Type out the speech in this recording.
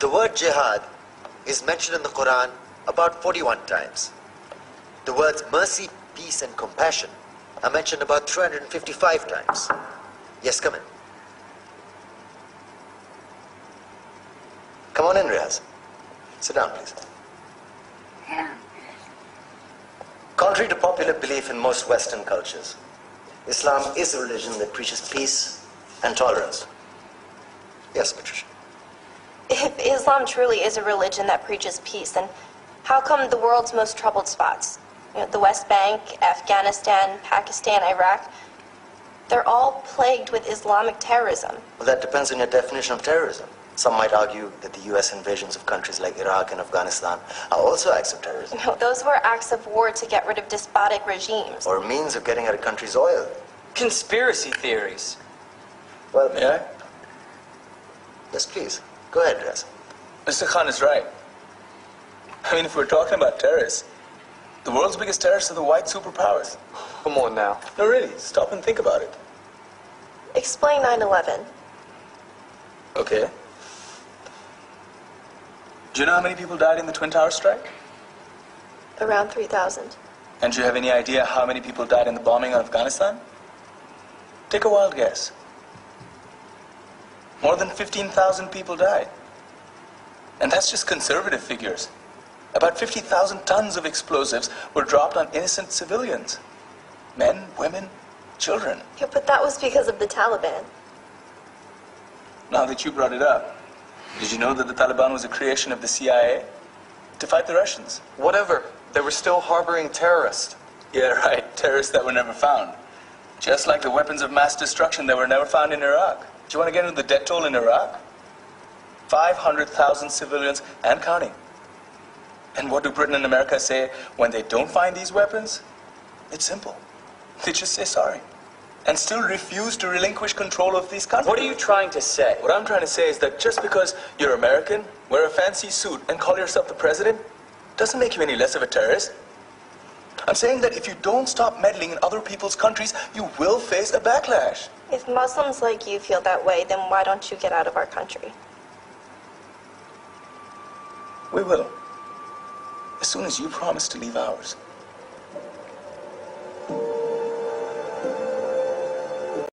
The word jihad is mentioned in the Quran about 41 times. The words mercy, peace, and compassion are mentioned about 355 times. Yes, come in. Come on in, Riaz. Sit down, please. Contrary to popular belief in most Western cultures, Islam is a religion that preaches peace and tolerance. Yes, Patricia. If Islam truly is a religion that preaches peace, then how come the world's most troubled spots, the West Bank, Afghanistan, Pakistan, Iraq, they're all plagued with Islamic terrorism? Well, that depends on your definition of terrorism. Some might argue that the U.S. invasions of countries like Iraq and Afghanistan are also acts of terrorism. No, those were acts of war to get rid of despotic regimes. Or means of getting at a country's oil. Conspiracy theories. Well, May I? Yes, please. Go ahead, Riaz. Mr. Khan is right. I mean, if we're talking about terrorists, the world's biggest terrorists are the white superpowers. Come on now. No, really, stop and think about it. Explain 9/11. Okay. Do you know how many people died in the Twin Towers strike? Around 3,000. And do you have any idea how many people died in the bombing of Afghanistan? Take a wild guess. More than 15,000 people died. And that's just conservative figures. About 50,000 tons of explosives were dropped on innocent civilians. Men, women, children. Yeah, but that was because of the Taliban. Now that you brought it up, did you know that the Taliban was a creation of the CIA to fight the Russians? Whatever. They were still harboring terrorists. Yeah, right. Terrorists that were never found. Just like the weapons of mass destruction that were never found in Iraq. Do you want to get into the death toll in Iraq? 500,000 civilians and counting. And what do Britain and America say when they don't find these weapons? It's simple. They just say sorry. And still refuse to relinquish control of these countries. What are you trying to say? What I'm trying to say is that just because you're American, wear a fancy suit, and call yourself the president, doesn't make you any less of a terrorist. I'm saying that if you don't stop meddling in other people's countries, you will face a backlash. If Muslims like you feel that way, then why don't you get out of our country? We will. As soon as you promise to leave ours.